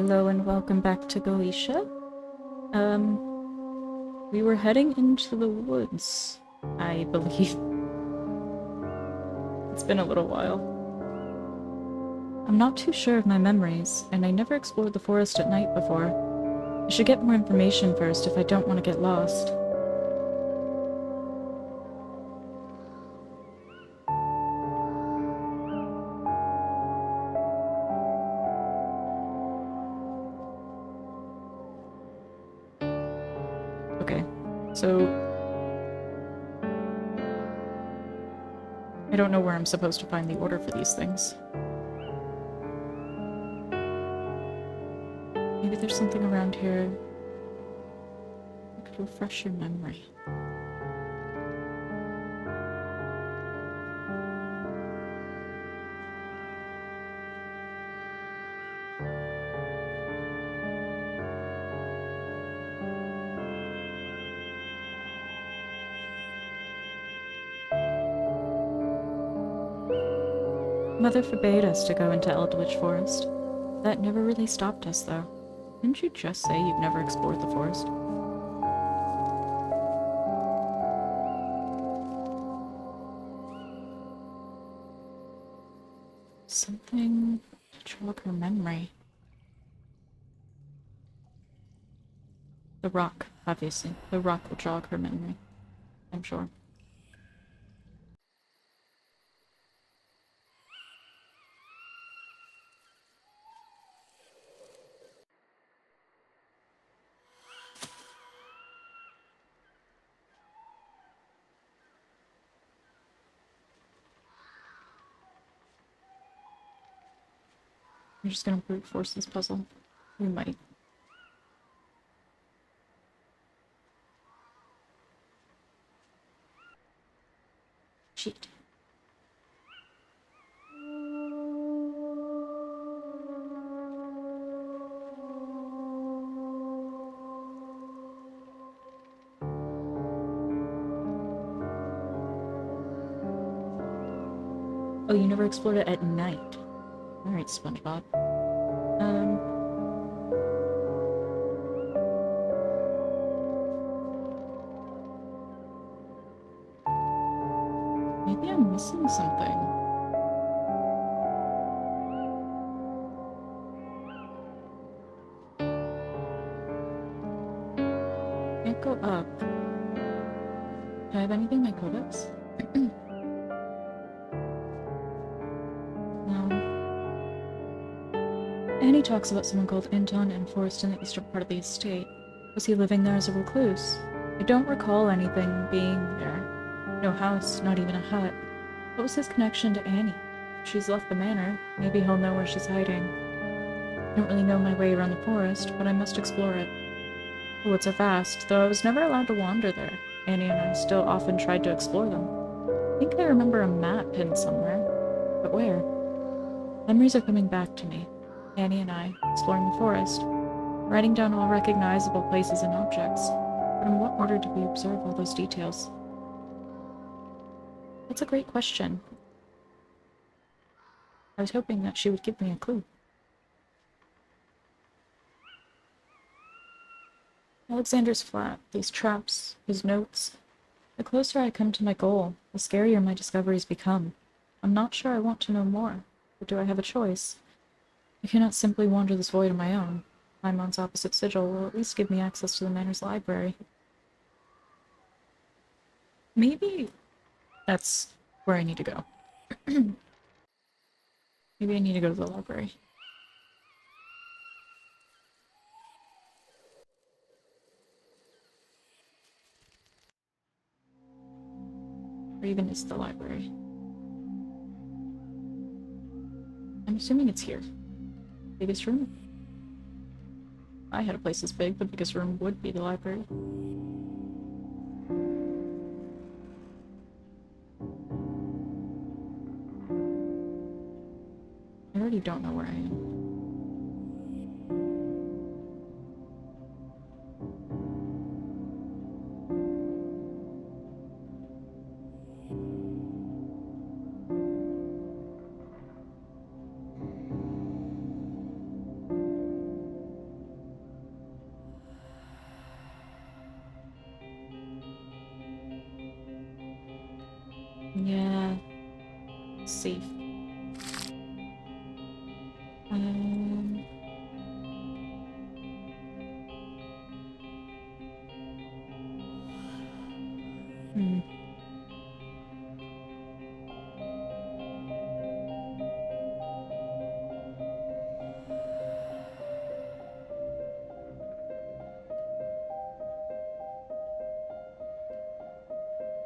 Hello and welcome back to Goetia. We were heading into the woods, I believe. It's been a little while. I'm not too sure of my memories, and I never explored the forest at night before. I should get more information first if I don't want to get lost. Okay, so I don't know where I'm supposed to find the order for these things. Maybe there's something around here that could refresh your memory. Mother forbade us to go into Eldritch Forest. That never really stopped us, though. Didn't you just say you've never explored the forest? Something to jog her memory. The rock, obviously. The rock will jog her memory, I'm sure. I'm just gonna brute force this puzzle. We might. Cheat. Oh, you never explored it at night. Alright, SpongeBob. Um... Maybe I'm missing something. Can't go up. Do I have anything in my codex? No. Annie talks about someone called Anton in forest in the eastern part of the estate. Was he living there as a recluse? I don't recall anything being there. No house, not even a hut. What was his connection to Annie? If she's left the manor, maybe he'll know where she's hiding. I don't really know my way around the forest, but I must explore it. The woods are vast, though I was never allowed to wander there. Annie and I still often tried to explore them. I think I remember a map pinned somewhere. But where? Memories are coming back to me. Annie and I, exploring the forest, writing down all recognizable places and objects. But in what order did we observe all those details? That's a great question. I was hoping that she would give me a clue. Alexander's flat, these traps, his notes. The closer I come to my goal, the scarier my discoveries become. I'm not sure I want to know more, but do I have a choice? I cannot simply wander this void on my own. Paimon's opposite sigil will at least give me access to the manor's library. Maybe that's where I need to go. Maybe I need to go to the library. Or even is the library? I'm assuming it's here. Biggest room? If I had a place this big, the biggest room would be the library. I already don't know where I am. Yeah. Safe. Um... Hmm.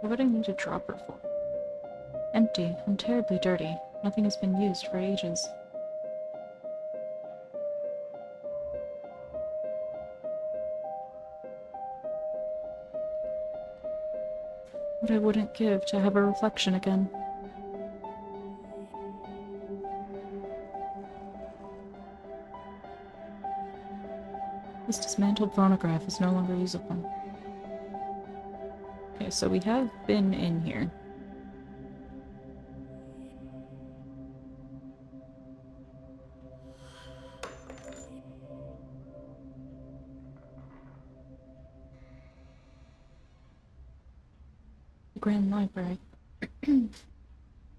What would I need a dropper for? Empty and terribly dirty. Nothing has been used for ages. What I wouldn't give to have a reflection again. This dismantled phonograph is no longer usable. Okay, so we have been in here. The Grand Library.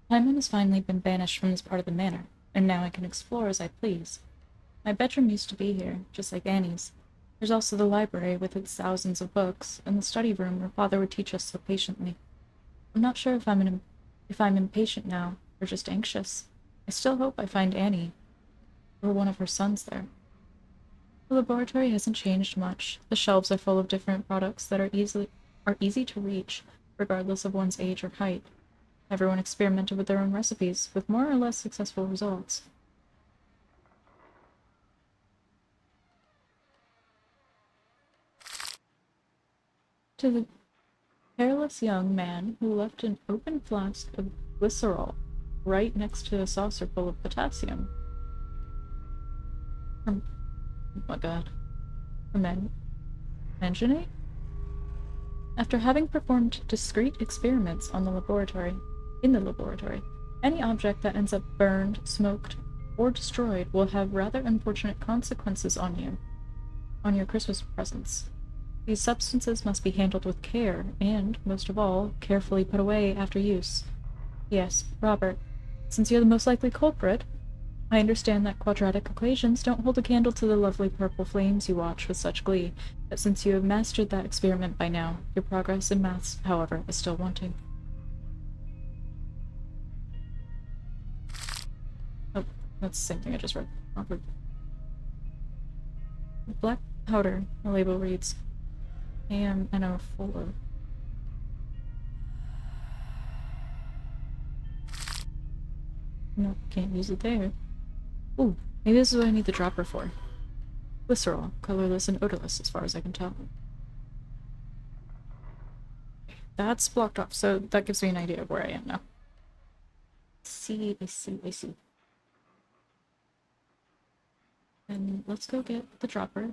Timon has finally been banished from this part of the manor, and now I can explore as I please. My bedroom used to be here, just like Annie's. There's also the library with its thousands of books, and the study room where Father would teach us so patiently. I'm not sure if I'm impatient now, or just anxious. I still hope I find Annie, or one of her sons there. The laboratory hasn't changed much. The shelves are full of different products that are easy to reach, regardless of one's age or height. Everyone experimented with their own recipes, with more or less successful results. To the careless young man who left an open flask of glycerol right next to a saucer full of potassium. Oh my god. Mentioning? After having performed discreet experiments in the laboratory, any object that ends up burned, smoked, or destroyed will have rather unfortunate consequences on your Christmas presents. These substances must be handled with care and, most of all, carefully put away after use. Yes, Robert, since you're the most likely culprit, I understand that quadratic equations don't hold a candle to the lovely purple flames you watch with such glee, but since you have mastered that experiment by now, your progress in maths, however, is still wanting. Oh, that's the same thing I just read. Awkward. Black powder, the label reads AMNO4. No, can't use it there. Ooh, maybe this is what I need the dropper for. Glycerol, colorless and odorless as far as I can tell. That's blocked off, so that gives me an idea of where I am now. I see. And let's go get the dropper.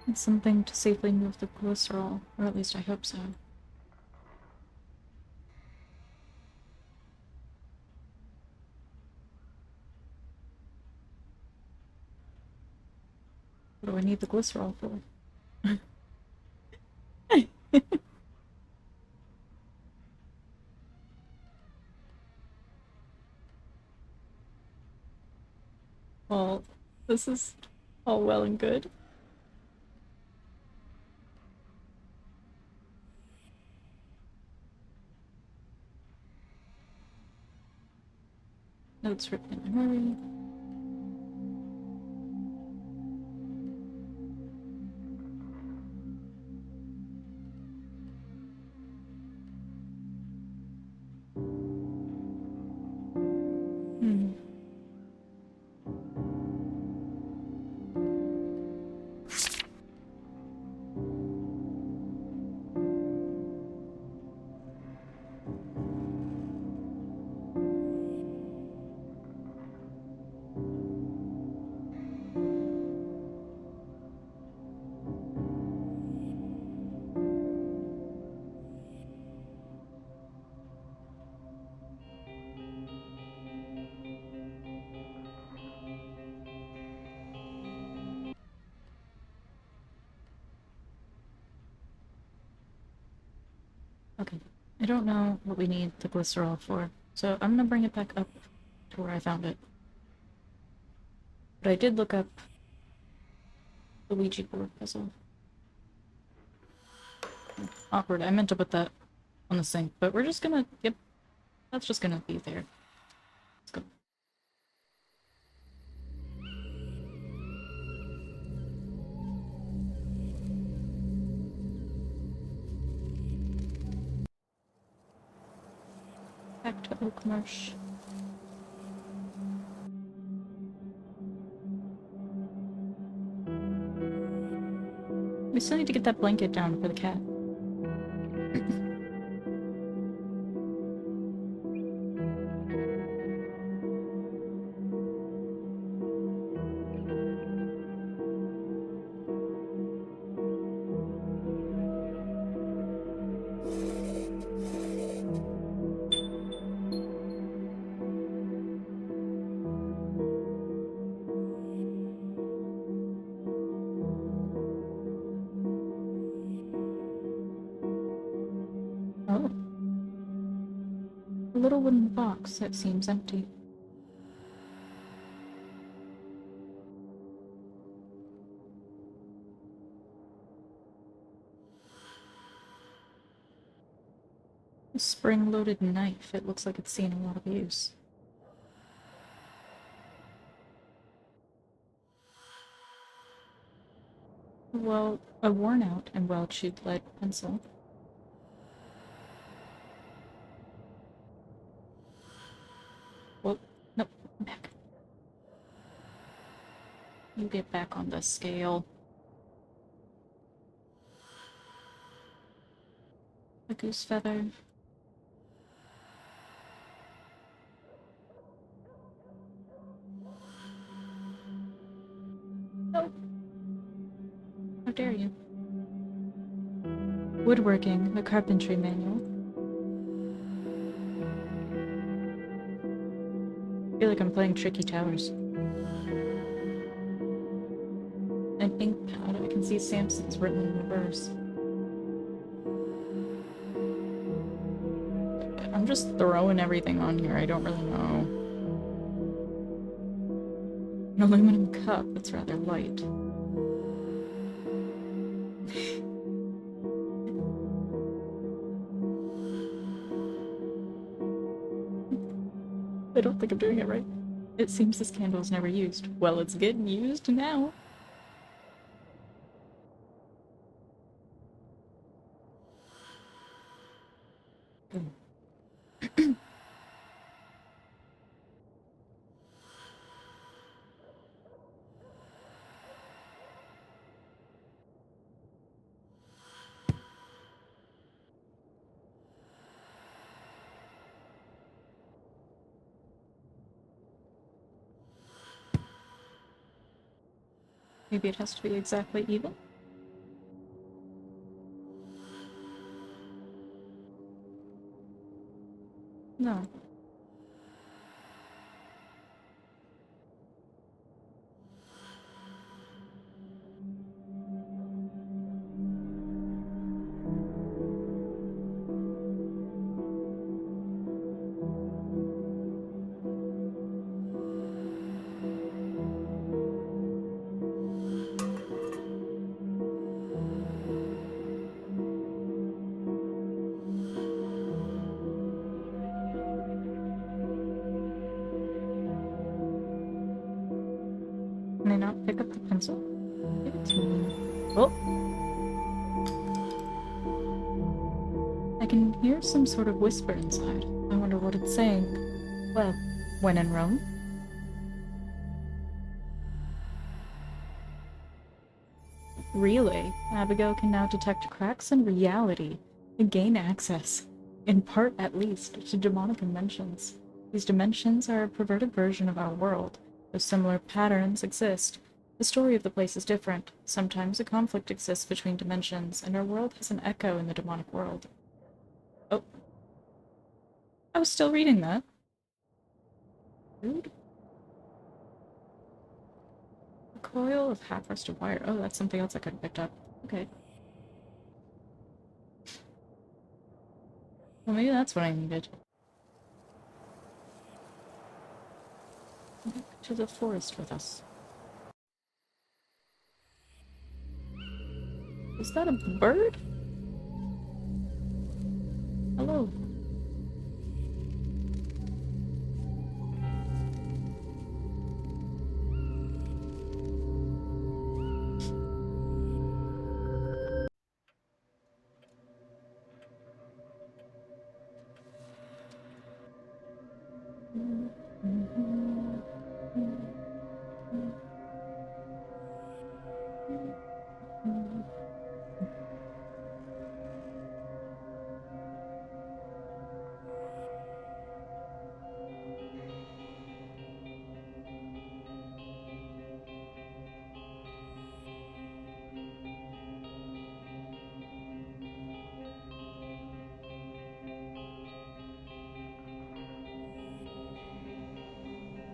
It's something to safely move the glycerol, or at least I hope so. What do I need the glycerol for? Well, this is all well and good. Notes written in a hurry. Hmm. Okay. I don't know what we need the glycerol for, so I'm gonna bring it back up to where I found it. But I did look up the Ouija board puzzle. Awkward. I meant to put that on the sink, but we're just gonna... Yep. That's just gonna be there. Let's go. Back to Oak Marsh. We still need to get that blanket down for the cat. Oh. A little wooden box that seems empty. A spring-loaded knife. It looks like it's seen a lot of use. Well, a worn-out and well-chewed lead pencil. Well, nope, back. You get back on the scale. A goose feather. No. How dare you? Woodworking, the carpentry manual. I feel like I'm playing Tricky Towers. An ink pad. I can see Samson's written in reverse. I'm just throwing everything on here. I don't really know. An aluminum cup. It's rather light. I don't think I'm doing it right. It seems this candle is never used. Well, it's getting used now. Maybe it has to be exactly even? No. Can I not pick up the pencil? Give it to me. Oh! I can hear some sort of whisper inside. I wonder what it's saying. Well, when in Rome? Really? Abigail can now detect cracks in reality and gain access, in part at least, to demonic dimensions. These dimensions are a perverted version of our world. Though similar patterns exist, the story of the place is different. Sometimes a conflict exists between dimensions, and our world has an echo in the demonic world. Oh. I was still reading that. Rude. A coil of half-rusted wire. Oh, that's something else I could have picked up. Okay. Well, maybe that's what I needed. Back to the forest with us. Is that a bird? Hello.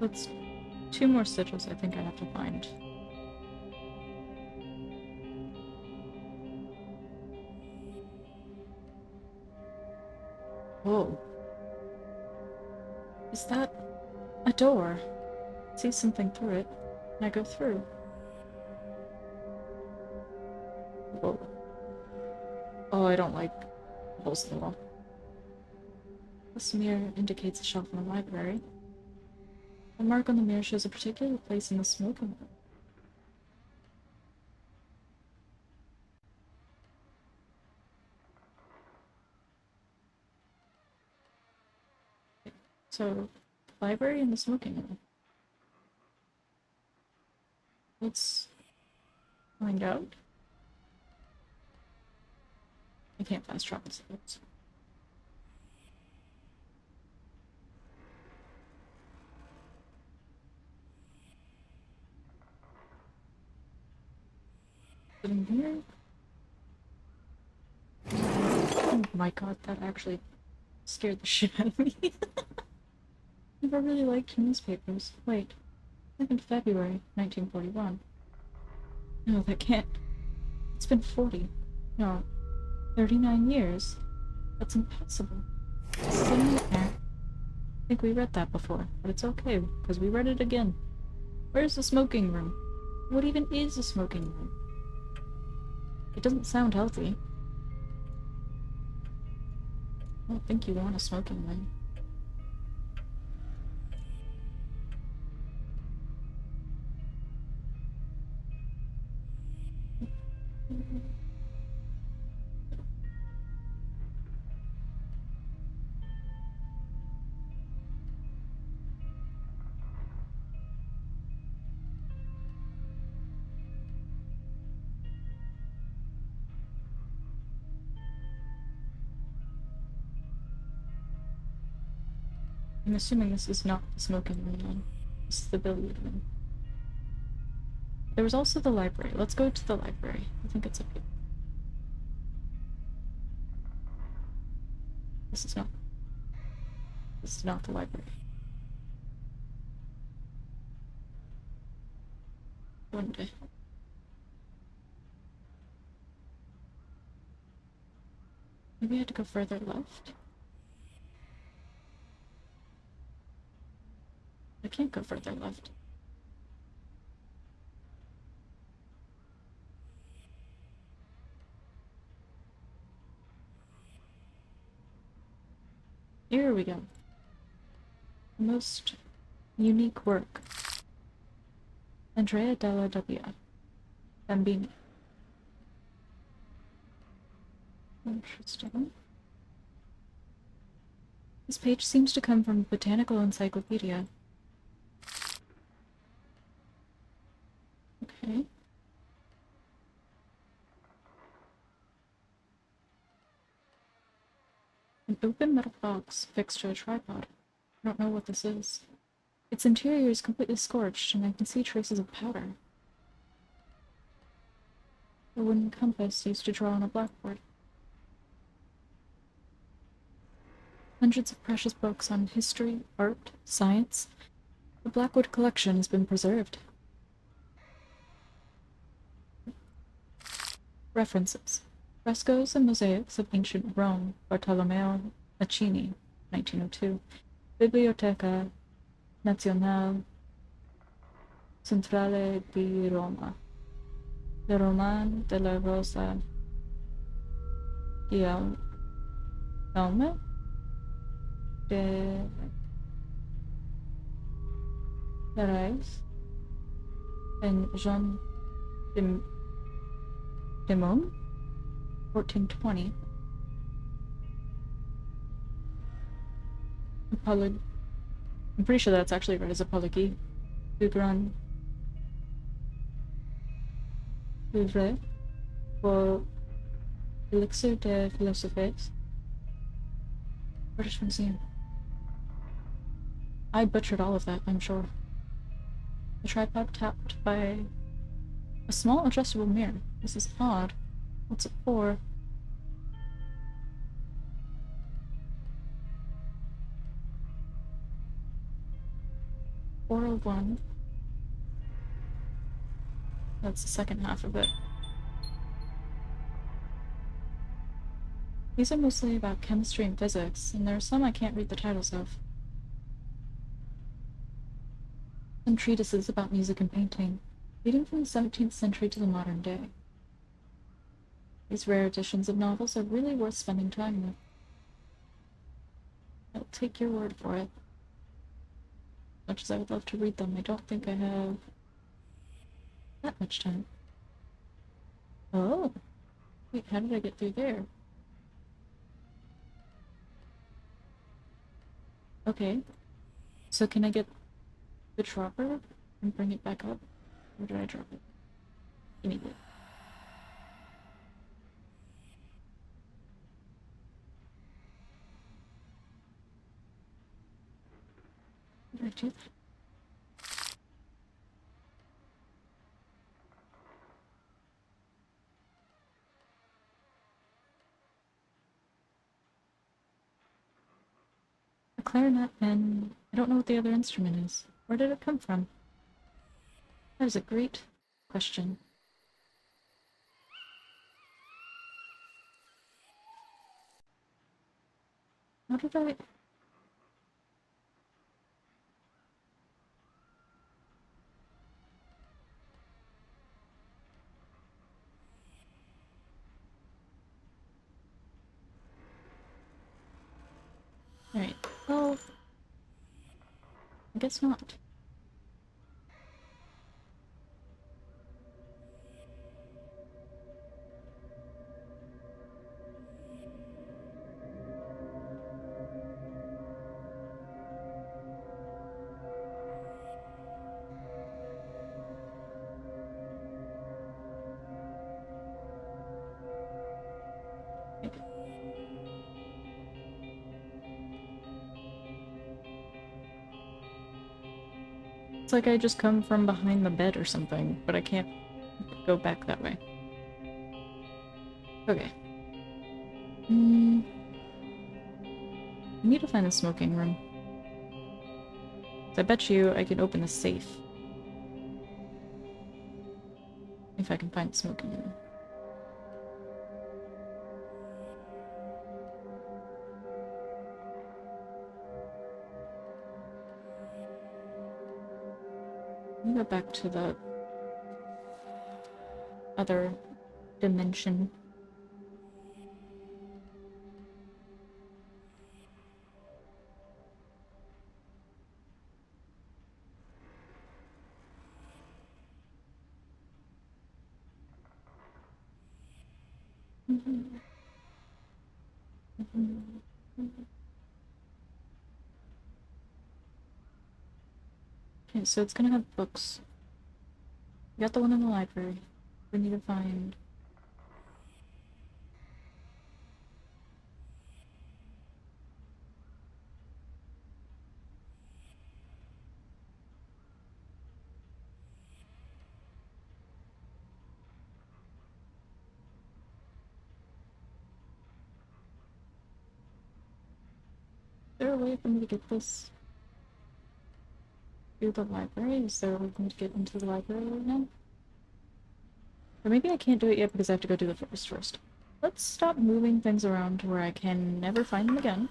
That's 2 more sigils I think I have to find. Whoa. Is that a door? I see something through it, and I go through. Whoa. Oh, I don't like holes in the wall. This mirror indicates a shelf in the library. The mark on the mirror shows a particular place in the smoking room. So, library and the smoking room. Let's find out. I can't fast travel sigils. Is it in here? Oh my god, that actually scared the shit out of me. Never really liked newspapers. Wait, I think February 1941. No, that can't. It's been 40. No, 39 years. That's impossible. This is a nightmare. I think we read that before, but it's okay, because we read it again. Where's the smoking room? What even is a smoking room? It doesn't sound healthy. I don't think you want a smoking room. I'm assuming this is not the smoking room then. This is the billiard room. There was also the library. Let's go to the library. I think it's up here. This is not. This is not the library. One day. Maybe I had to go further left? I can't go further left. Here we go. The most unique work. Andrea della Dobbia. Bambini. Interesting. This page seems to come from a botanical encyclopedia. Okay. An open metal box fixed to a tripod. I don't know what this is. Its interior is completely scorched, and I can see traces of powder. A wooden compass used to draw on a blackboard. Hundreds of precious books on history, art, science. The Blackwood collection has been preserved. References. Frescoes and mosaics of ancient Rome, Bartolomeo Accini, 1902. Biblioteca Nazionale Centrale di Roma. The Roman de la Rosa Guillaume de Reis and Jean de Demon, 1420. I'm pretty sure that's actually read as Apologie. Du Grand Livre pour Elixir de Philosophes. British Museum. I butchered all of that, I'm sure. The tripod tapped by a small adjustable mirror. This is odd. What's it for? "401. That's the second half of it. These are mostly about chemistry and physics, and there are some I can't read the titles of. Some treatises about music and painting, leading from the 17th century to the modern day. These rare editions of novels are really worth spending time with. I'll take your word for it. Much as I would love to read them, I don't think I have that much time. Oh! Wait, how did I get through there? Okay. So can I get the dropper and bring it back up? Or did I drop it? Give me it. Did I do that? A clarinet and I don't know what the other instrument is. Where did it come from? That is a great question. How did I... Alright, well... I guess not. It's like I just come from behind the bed or something, but I can't go back that way. Okay. I need to find the smoking room. So I bet you I can open the safe. If I can find the smoking room. Let me go back to the other dimension. Okay, so it's gonna have books. We got the one in the library. We need to find... Is there a way for me to get this through the library? Is there a way for me to get into the library right now? Or maybe I can't do it yet because I have to go do the forest first. Let's stop moving things around to where I can never find them again.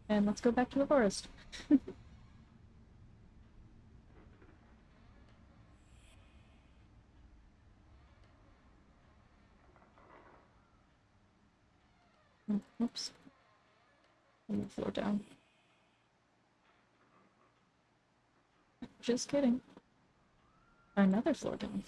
And let's go back to the forest. Oops. Let me floor down. Just kidding. Another floor down.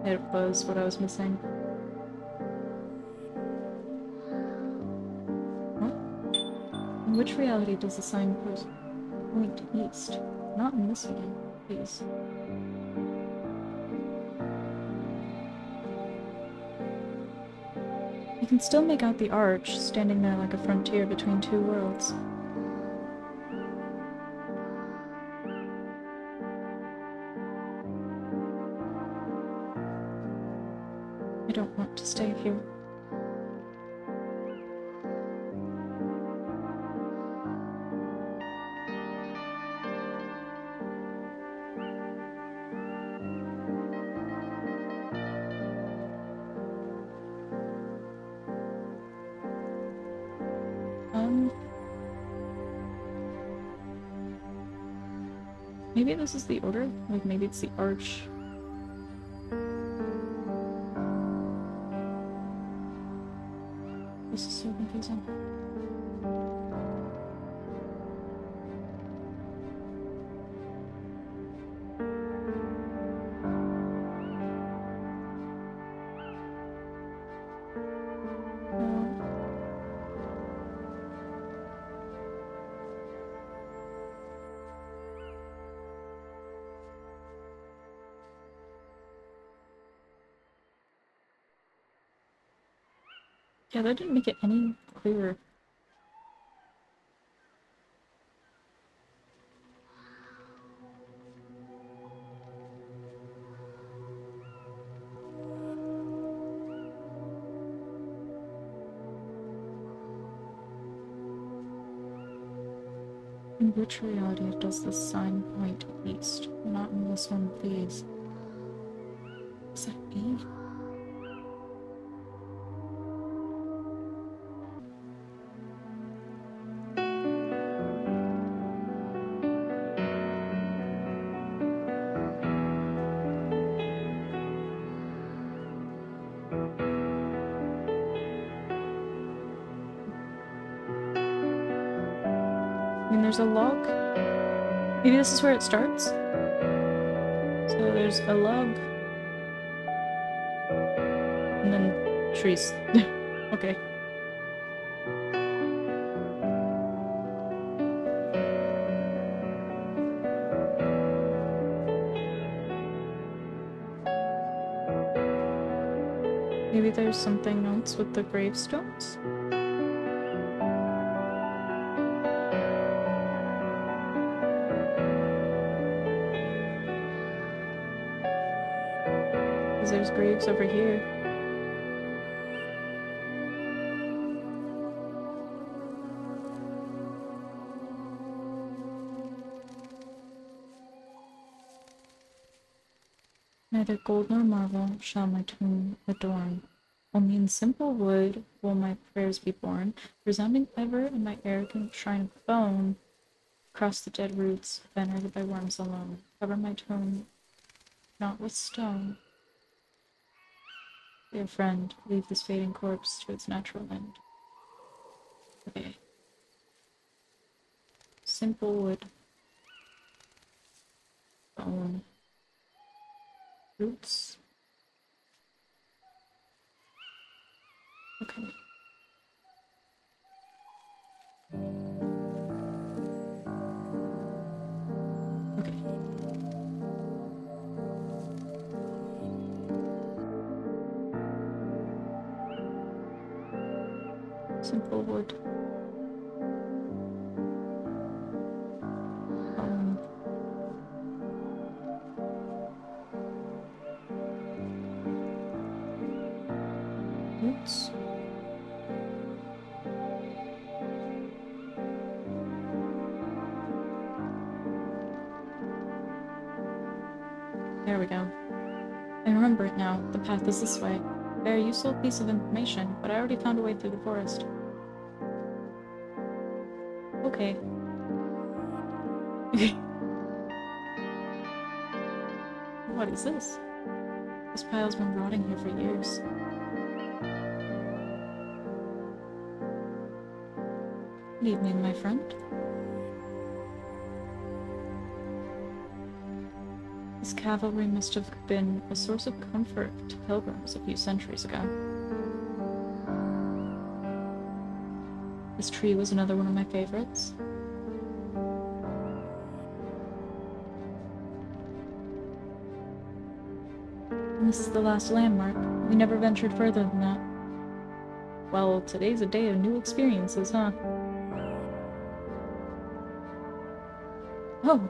It was what I was missing. What? In which reality does the sign point east? Not in this one, please. You can still make out the arch, standing there like a frontier between two worlds. I don't want to stay here. Maybe this is the order? Like, maybe it's the arch. This is so confusing. Yeah, that didn't make it any clearer. In which reality does this sign point east? Not in this one, please. Is that E? I mean, there's a log. Maybe this is where it starts? So there's a log. And then trees. Okay. Maybe there's something else with the gravestones? Because there's graves over here. Neither gold nor marble shall my tomb adorn. Only in simple wood will my prayers be borne, resounding ever in my arrogant shrine of bone. Across the dead roots, venerated by worms alone, cover my tomb not with stone. Dear friend, leave this fading corpse to its natural end. Okay. Simple wood. Bone. Roots. Okay. Okay. Simple wood. Roots. There we go. I remember it now. The path is this way. Very useful piece of information, but I already found a way through the forest. Okay. What is this? This pile's been rotting here for years. Good evening, my friend. This cavalry must have been a source of comfort to pilgrims a few centuries ago. This tree was another one of my favorites. And this is the last landmark. We never ventured further than that. Well, today's a day of new experiences, huh? Oh,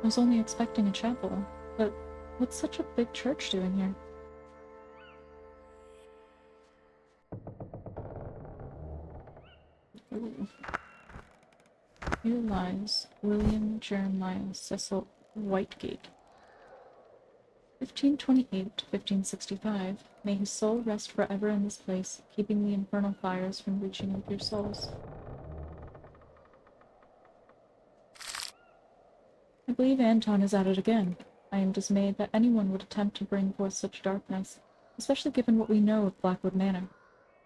I was only expecting a chapel, but what's such a big church doing here? Ooh. Here lies William Jeremiah Cecil Whitegate. 1528 to 1565. May his soul rest forever in this place, keeping the infernal fires from reaching with your souls. I believe Anton is at it again. I am dismayed that anyone would attempt to bring forth such darkness, especially given what we know of Blackwood Manor.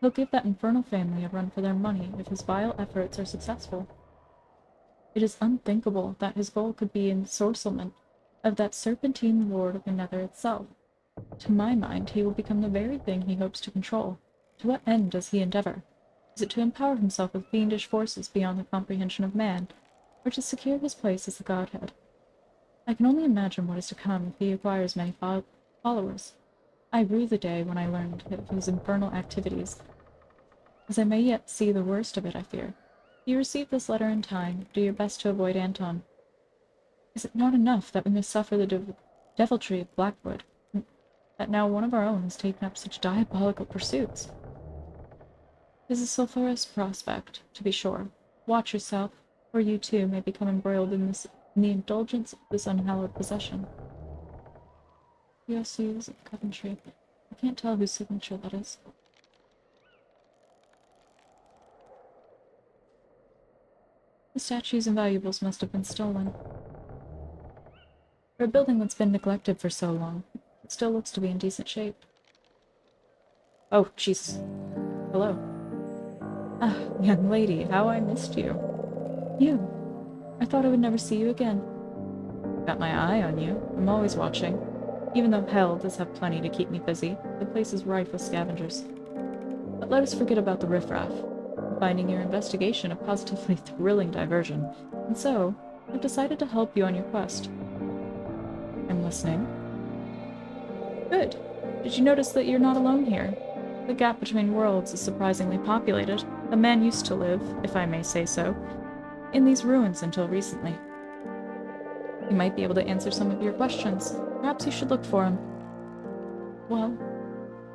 He'll give that infernal family a run for their money if his vile efforts are successful. It is unthinkable that his goal could be ensorcelment of that serpentine lord of the nether itself. To my mind, he will become the very thing he hopes to control. To what end does he endeavor? Is it to empower himself with fiendish forces beyond the comprehension of man, or to secure his place as the godhead? I can only imagine what is to come if he acquires many followers. I rue the day when I learned of his infernal activities, as I may yet see the worst of it, I fear. If you receive this letter in time, do your best to avoid Anton. Is it not enough that we must suffer the deviltry of Blackwood, that now one of our own has taken up such diabolical pursuits? It is a sulphurous prospect, to be sure. Watch yourself, or you too may become embroiled in the indulgence of this unhallowed possession. Diocese of Coventry. I can't tell whose signature that is. The statues and valuables must have been stolen. For a building that's been neglected for so long, it still looks to be in decent shape. Oh, jeez. Hello. Ah, young lady, how I missed you. You. I thought I would never see you again. Got my eye on you. I'm always watching. Even though hell does have plenty to keep me busy, the place is rife with scavengers. But let us forget about the riffraff. I'm finding your investigation a positively thrilling diversion, and so I've decided to help you on your quest. I'm listening. Good. Did you notice that you're not alone here? The gap between worlds is surprisingly populated. A man used to live, if I may say so, in these ruins until recently. He might be able to answer some of your questions. Perhaps you should look for him. Well,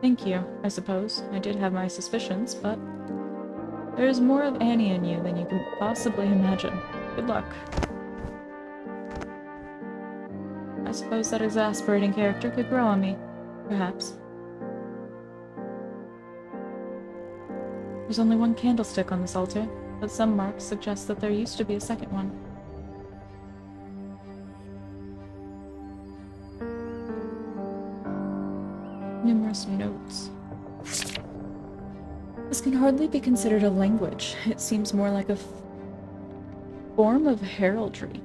thank you, I suppose. I did have my suspicions, but there's more of Annie in you than you can possibly imagine. Good luck. I suppose that exasperating character could grow on me. Perhaps. There's only one candlestick on this altar, but some marks suggest that there used to be a second one. Numerous notes. This can hardly be considered a language. It seems more like a form of heraldry,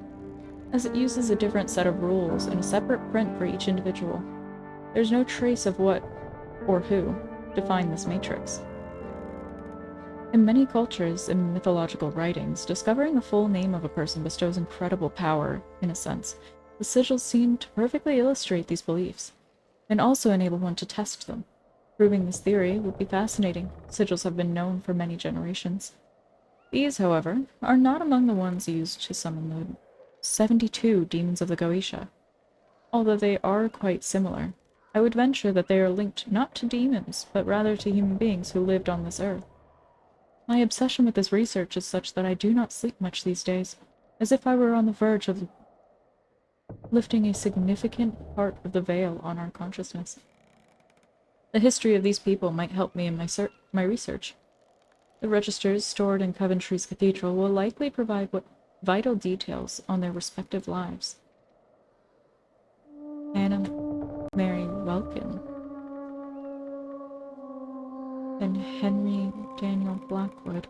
as it uses a different set of rules and a separate print for each individual. There's no trace of what, or who, defined this matrix. In many cultures and mythological writings, discovering the full name of a person bestows incredible power, in a sense. The sigils seem to perfectly illustrate these beliefs, and also enable one to test them. Proving this theory would be fascinating. Sigils have been known for many generations. These, however, are not among the ones used to summon the 72 demons of the Goetia. Although they are quite similar, I would venture that they are linked not to demons, but rather to human beings who lived on this earth. My obsession with this research is such that I do not sleep much these days, as if I were on the verge of lifting a significant part of the veil on our consciousness. The history of these people might help me in my research. The registers stored in Coventry's cathedral will likely provide vital details on their respective lives. Anna Mary Welkin and Henry Daniel Blackwood.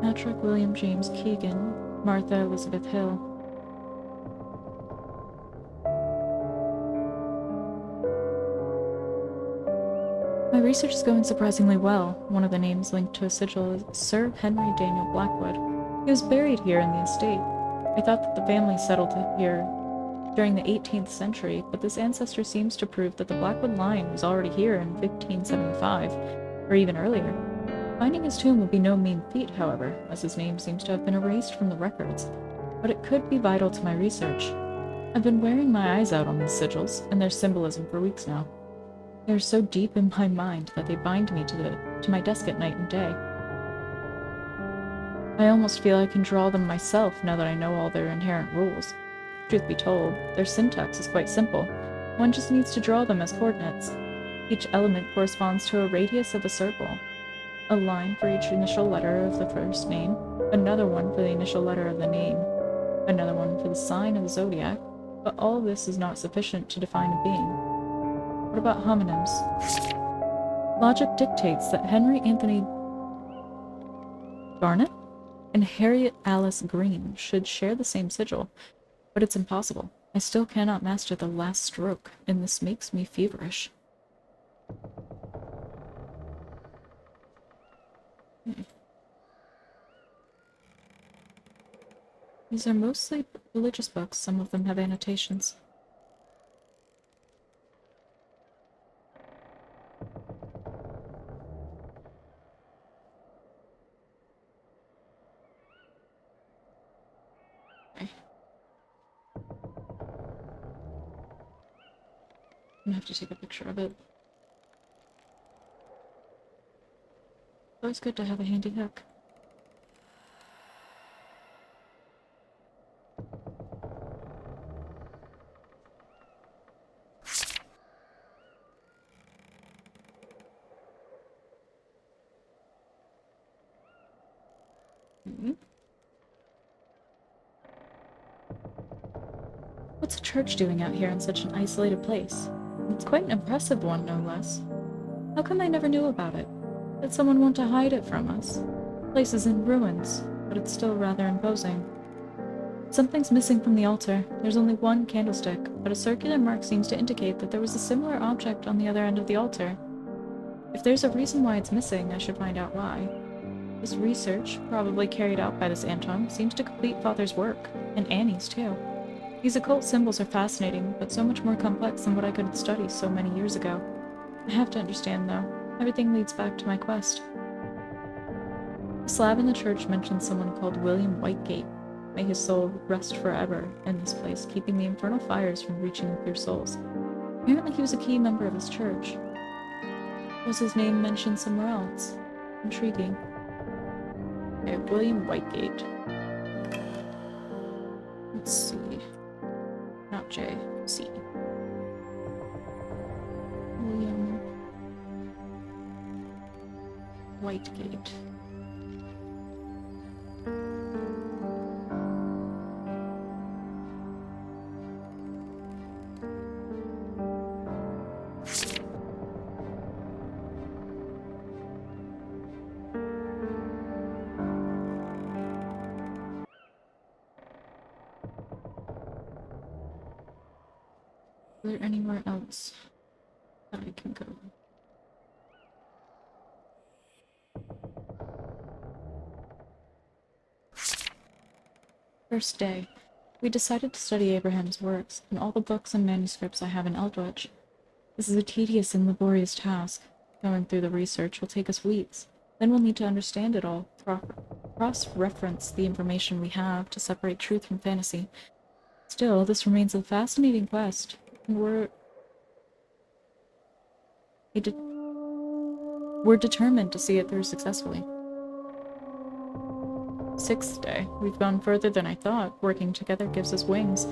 Patrick William James Keegan, Martha Elizabeth Hill. My research is going surprisingly well. One of the names linked to a sigil is Sir Henry Daniel Blackwood. He was buried here in the estate. I thought that the family settled here during the 18th century, but this ancestor seems to prove that the Blackwood line was already here in 1575, or even earlier. Finding his tomb will be no mean feat, however, as his name seems to have been erased from the records, but it could be vital to my research. I've been wearing my eyes out on these sigils and their symbolism for weeks now. They are so deep in my mind that they bind me to my desk at night and day. I almost feel I can draw them myself now that I know all their inherent rules. Truth be told, their syntax is quite simple. One just needs to draw them as coordinates. Each element corresponds to a radius of a circle. A line for each initial letter of the first name, another one for the initial letter of the name, another one for the sign of the zodiac, but all of this is not sufficient to define a being. What about homonyms? Logic dictates that Henry Anthony Garnet and Harriet Alice Green should share the same sigil, but it's impossible. I still cannot master the last stroke, and this makes me feverish. These are mostly religious books. Some of them have annotations. Okay. I'm gonna have to take a picture of it. It's always good to have a handy hook. What's a church doing out here in such an isolated place? It's quite an impressive one, no less. How come I never knew about it? Did someone want to hide it from us? The place is in ruins, but it's still rather imposing. Something's missing from the altar. There's only one candlestick, but a circular mark seems to indicate that there was a similar object on the other end of the altar. If there's a reason why it's missing, I should find out why. This research, probably carried out by this Anton, seems to complete Father's work, and Annie's too. These occult symbols are fascinating, but so much more complex than what I could study so many years ago. I have to understand, though. Everything leads back to my quest. The slab in the church mentions someone called William Whitegate. May his soul rest forever in this place, keeping the infernal fires from reaching your souls. Apparently he was a key member of his church. Was his name mentioned somewhere else? Intriguing. Okay, William Whitegate. Let's see. Not J, C. William Whitegate. Is there anywhere else that I can go? First day. We decided to study Abraham's works, and all the books and manuscripts I have in Eldritch. This is a tedious and laborious task. Going through the research will take us weeks. Then we'll need to understand it all, cross-reference the information we have to separate truth from fantasy. Still, this remains a fascinating quest, and we're determined to see it through successfully. 6th day. We've gone further than I thought. Working together gives us wings.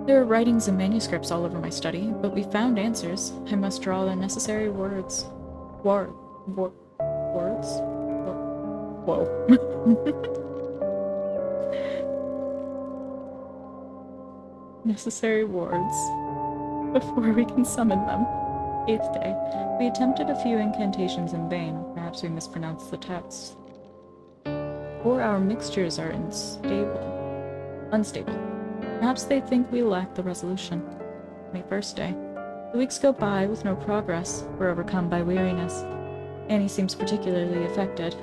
There are writings and manuscripts all over my study, but we found answers. I must draw the necessary words. Words? Whoa. Necessary words before we can summon them. 8th day. We attempted a few incantations in vain. Perhaps we mispronounced the text. Or our mixtures are unstable. Perhaps they think we lack the resolution. 21st day. The weeks go by with no progress. We're overcome by weariness. Annie seems particularly affected.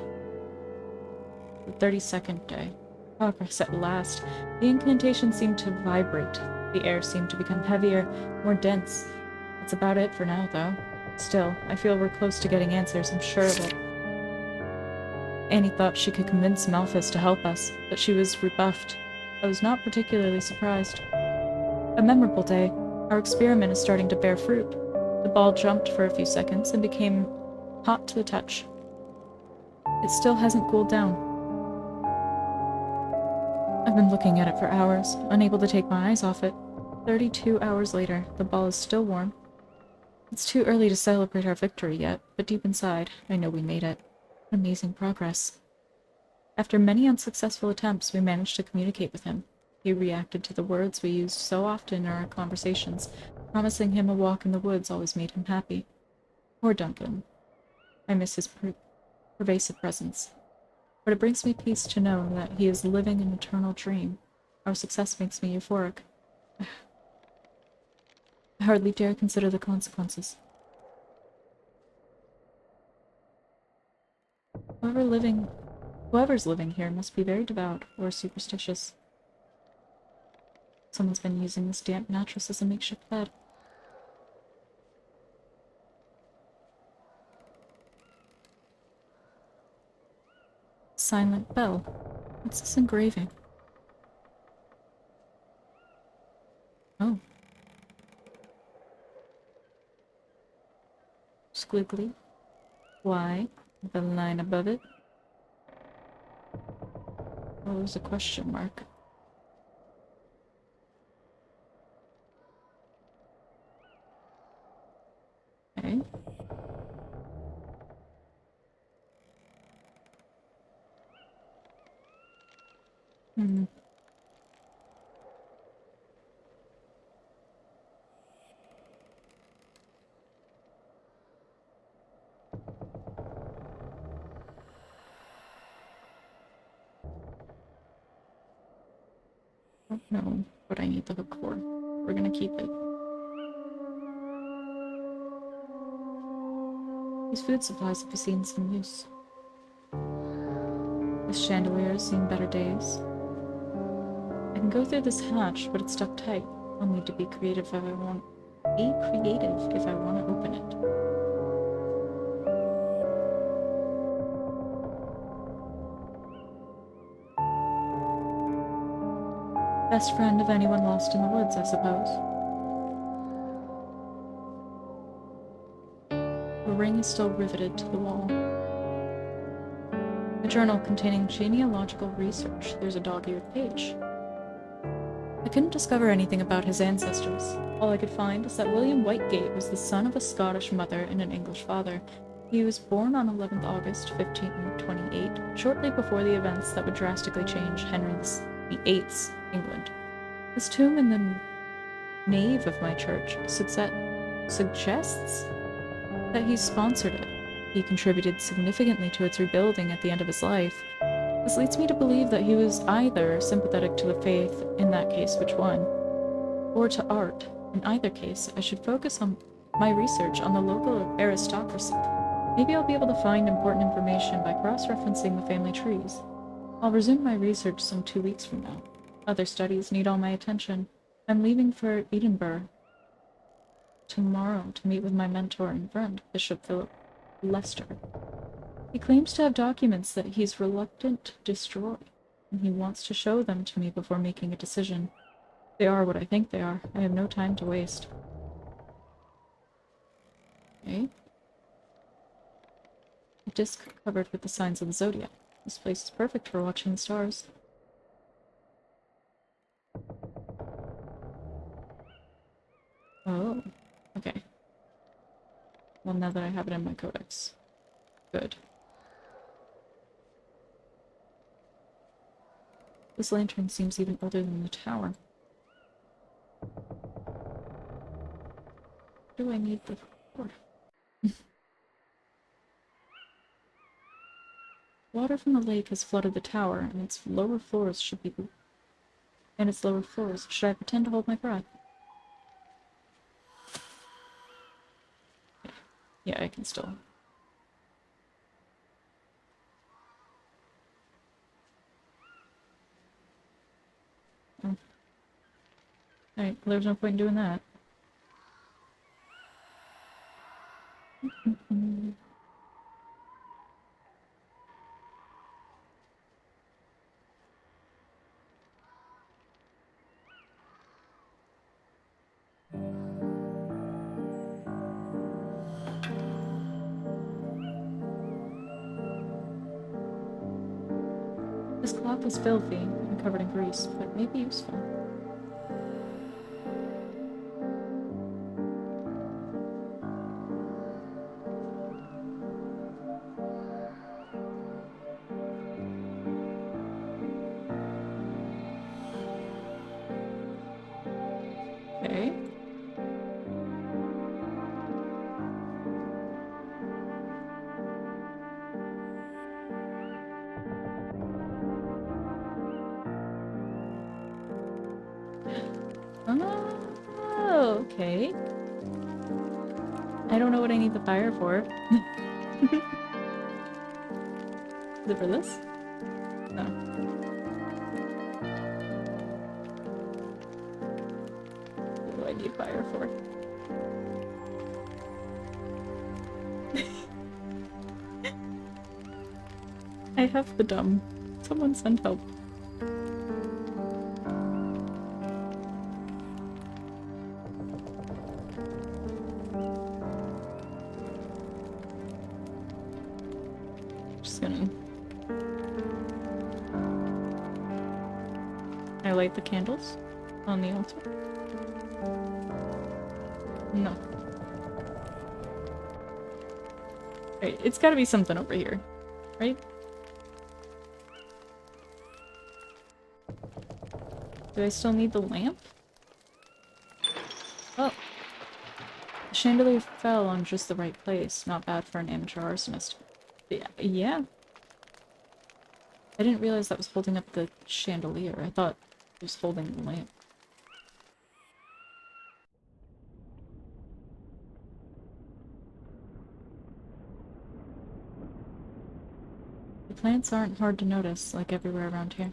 The 32nd day. Progress at last. The incantations seem to vibrate. The air seemed to become heavier, more dense. That's about it for now, though. Still, I feel we're close to getting answers, I'm sure of it. Annie thought she could convince Malthus to help us, but she was rebuffed. I was not particularly surprised. A memorable day. Our experiment is starting to bear fruit. The ball jumped for a few seconds and became hot to the touch. It still hasn't cooled down. I've been looking at it for hours, unable to take my eyes off it. 32 hours later, the ball is still warm. It's too early to celebrate our victory yet, but deep inside, I know we made it. Amazing progress. After many unsuccessful attempts, we managed to communicate with him. He reacted to the words we used so often in our conversations. Promising him a walk in the woods always made him happy. Poor Duncan. I miss his pervasive presence. But it brings me peace to know that he is living an eternal dream. Our success makes me euphoric. I hardly dare consider the consequences. Whoever's living here must be very devout or superstitious. Someone's been using this damp mattress as a makeshift bed. Silent bell. What's this engraving? Oh. Squiggly. Y. The line above it. Oh, there's a question mark. Okay. I don't know what I need the hook for. We're gonna keep it. These food supplies have seen some use. This chandelier has seen better days. I can go through this hatch, but it's stuck tight. I'll need to be creative if I want. To open it. Best friend of anyone lost in the woods, I suppose. The ring is still riveted to the wall. A journal containing genealogical research. There's a dog-eared page. I couldn't discover anything about his ancestors. All I could find is that William Whitegate was the son of a Scottish mother and an English father. He was born on 11th August 1528, shortly before the events that would drastically change Henry VIII's England. His tomb in the nave of my church suggests that he sponsored it. He contributed significantly to its rebuilding at the end of his life. This leads me to believe that he was either sympathetic to the faith, in that case which one, or to art. In either case, I should focus on my research on the local aristocracy. Maybe I'll be able to find important information by cross-referencing the family trees. I'll resume my research some 2 weeks from now. Other studies need all my attention. I'm leaving for Edinburgh tomorrow to meet with my mentor and friend, Bishop Philip Lester. He claims to have documents that he's reluctant to destroy, and he wants to show them to me before making a decision. They are what I think they are. I have no time to waste. Okay. A disc covered with the signs of the zodiac. This place is perfect for watching the stars. Oh, okay. Well, now that I have it in my codex. Good. This lantern seems even older than the tower. What do I need the for? Water from the lake has flooded the tower, and its lower floors should be... Should I pretend to hold my breath? Yeah, I can still. Oh. Alright, well, there's no point in doing that. This clock is filthy and covered in grease, but it may be useful. Okay. Oh, okay. I don't know what I need the fire for. Is it for this? No. What do I need fire for? I have the dumb. Someone send help. Just gonna... I light the candles on the altar. No. Right, it's gotta be something over here, right? Do I still need the lamp? Oh. The chandelier fell on just the right place. Not bad for an amateur arsonist. Yeah. I didn't realize that was holding up the chandelier. I thought it was holding the lamp. The plants aren't hard to notice, like everywhere around here.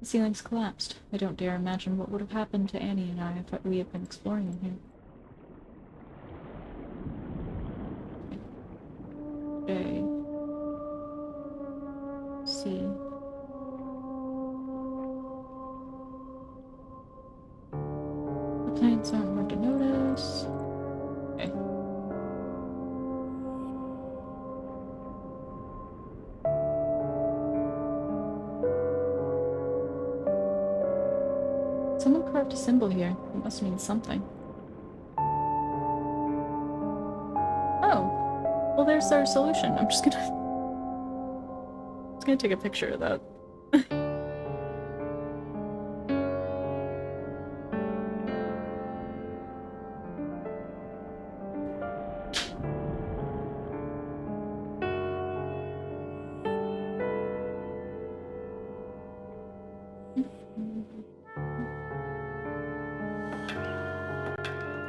The ceiling's collapsed. I don't dare imagine what would have happened to Annie and I if we had been exploring in here. J. C. The plants aren't hard to notice. Okay. Someone carved a symbol here. It must mean something. Oh. Well, there's our solution. I'm just gonna take a picture of that.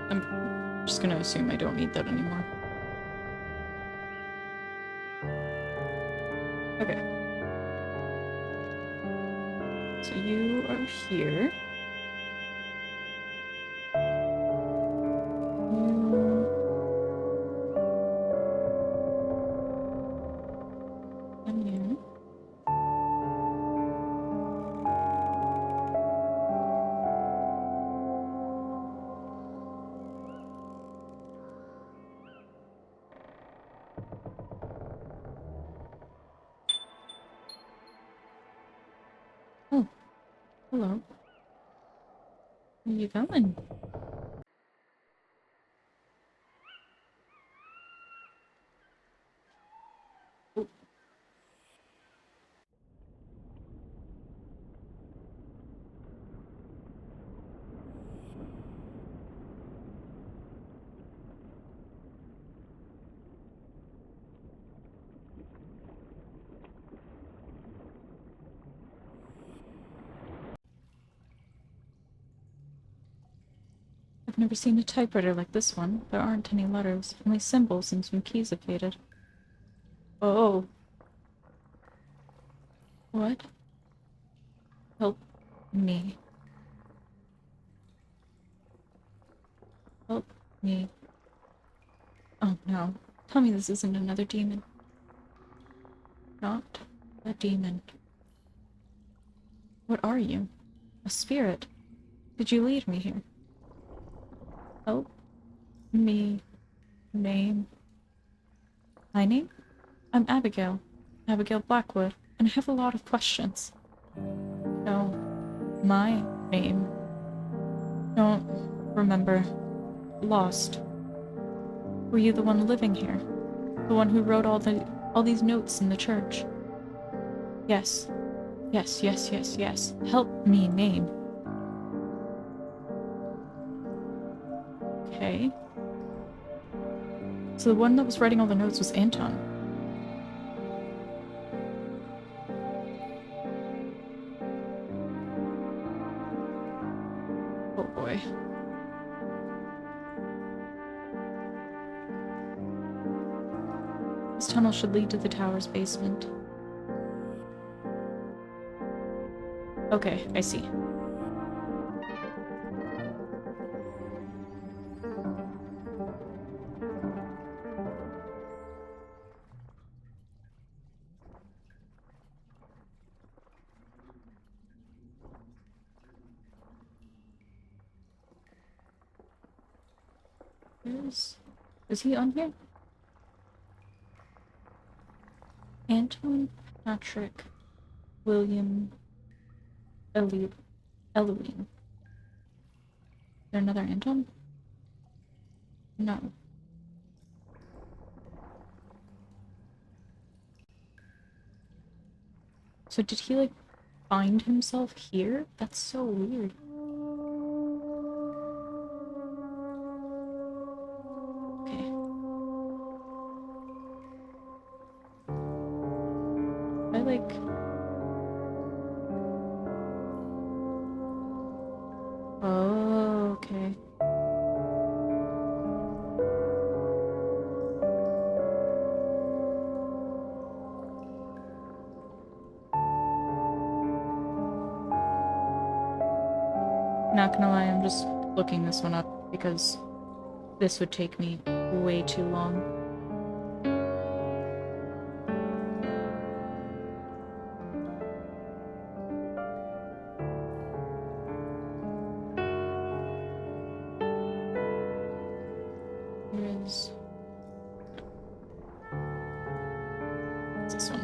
I'm just gonna assume I don't need that anymore. Okay. So you are here. And you. Hello. Where you going? Oh, I've never seen a typewriter like this one. There aren't any letters, only symbols and some keys have faded. Oh. What? Help me. Help me. Oh no. Tell me this isn't another demon. Not a demon. What are you? A spirit. Did you lead me here? Help me. Name. My name? I'm Abigail. Abigail Blackwood, and I have a lot of questions. No. My name. Don't remember. Lost. Were you the one living here? The one who wrote all these notes in the church? Yes. Yes, yes, yes, yes. Help me name. Okay. So the one that was writing all the notes was Anton. Oh boy. This tunnel should lead to the tower's basement. Okay, I see. Is he on here? Anton Patrick William Elohim. Is there another Anton? No. So did he, like, find himself here? That's so weird. Okay. I, like... Oh, okay. Not gonna lie, I'm just looking this one up because this would take me way too long. Where is... What's this one?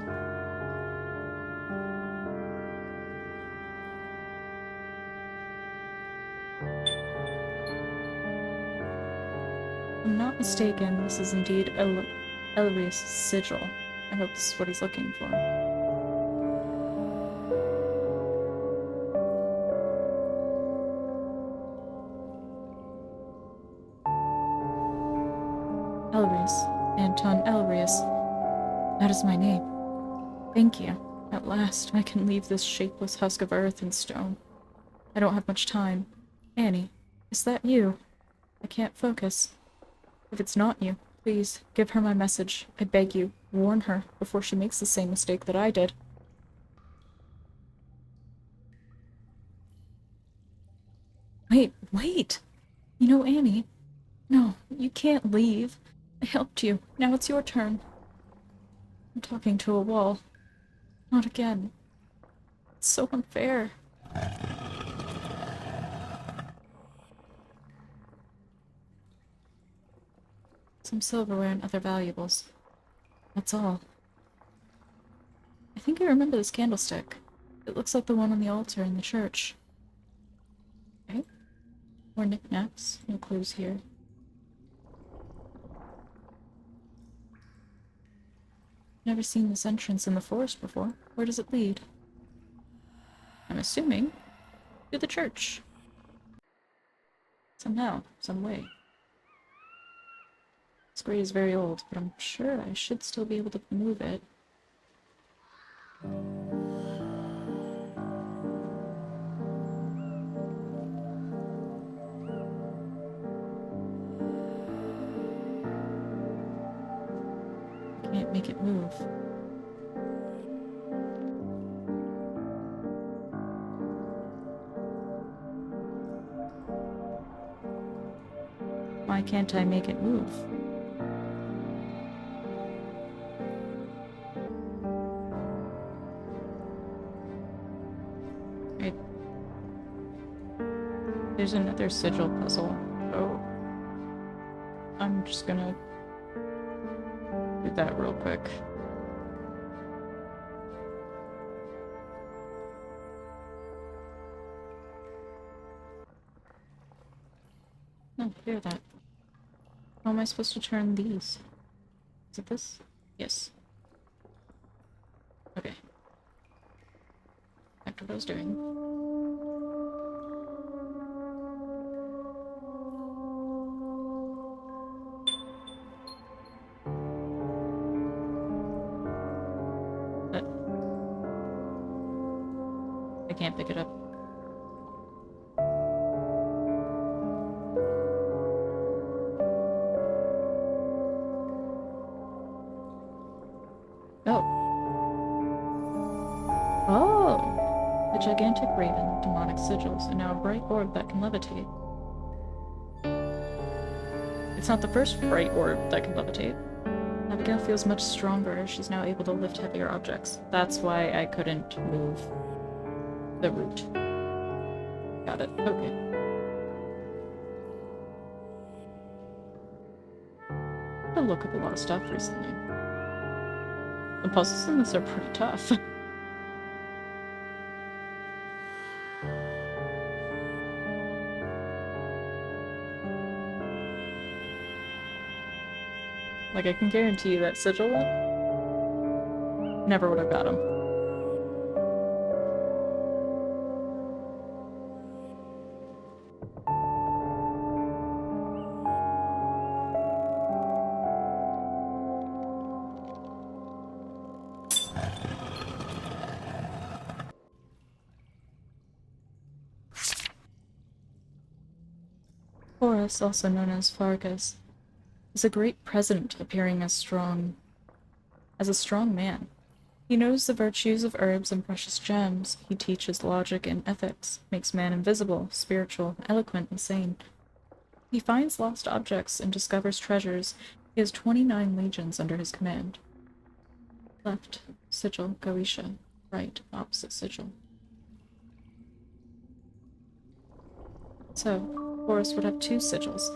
If I'm not mistaken, this is indeed Elri's sigil. I hope this is what he's looking for. Elris. Anton Elris. That is my name. Thank you. At last, I can leave this shapeless husk of earth and stone. I don't have much time. Annie, is that you? I can't focus. If it's not you, please, give her my message. I beg you, warn her before she makes the same mistake that I did. Wait! You know, Annie? No, you can't leave. I helped you. Now it's your turn. I'm talking to a wall. Not again. It's so unfair. Some silverware and other valuables. That's all. I think I remember this candlestick. It looks like the one on the altar in the church. More knickknacks. No clues here. Never seen this entrance in the forest before. Where does it lead? I'm assuming to the church. Somehow, some way. This grate is very old, but I'm sure I should still be able to move it. I can't make it move. Why can't I make it move? Right. There's another sigil puzzle. Oh. I'm just gonna do that real quick. Oh, hear that. How am I supposed to turn these? Is it this? Yes. Okay. Back to what I was doing. But I can't pick it up. Oh. Oh! A gigantic raven, demonic sigils, and now a bright orb that can levitate. It's not the first bright orb that can levitate. Abigail feels much stronger as she's now able to lift heavier objects. That's why I couldn't move the root. Got it. Okay. I've had to look up a lot of stuff recently. The puzzles in this are pretty tough. Like, I can guarantee you that sigil one never would have got him. Horus, also known as Fargus, is a great president appearing as a strong man. He knows the virtues of herbs and precious gems. He teaches logic and ethics, makes man invisible, spiritual, eloquent, and sane. He finds lost objects and discovers treasures. He has 29 legions under his command. Left, sigil, Goetia. Right, opposite sigil. So, Horus would have 2 sigils.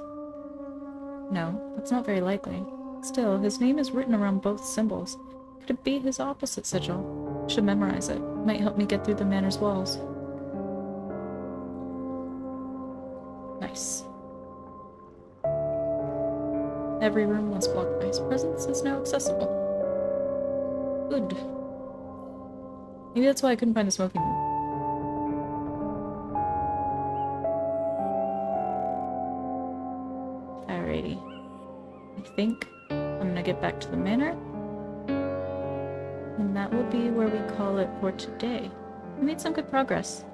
No, that's not very likely. Still, his name is written around both symbols. Could it be his opposite sigil? I should memorize it. Might help me get through the manor's walls. Nice. Every room once blocked by his presence is now accessible. Good. Maybe that's why I couldn't find the smoking room. Alrighty. I think I'm gonna get back to the manor. And that will be where we call it for today. We made some good progress.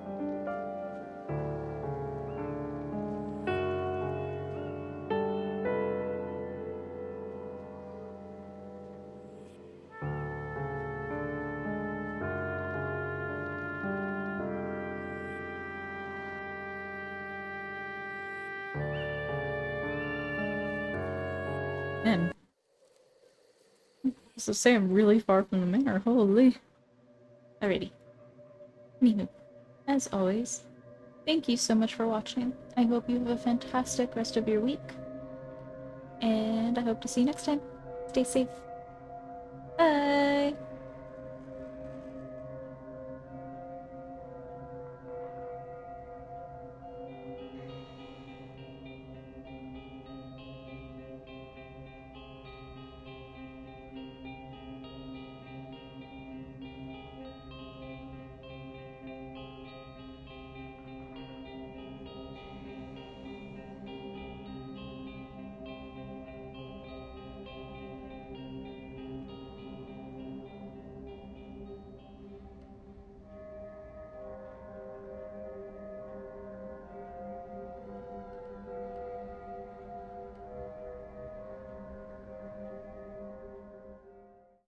Man. This is say I'm really far from the manor, holy. Alrighty. Anywho, as always, thank you so much for watching. I hope you have a fantastic rest of your week. And I hope to see you next time. Stay safe. Bye!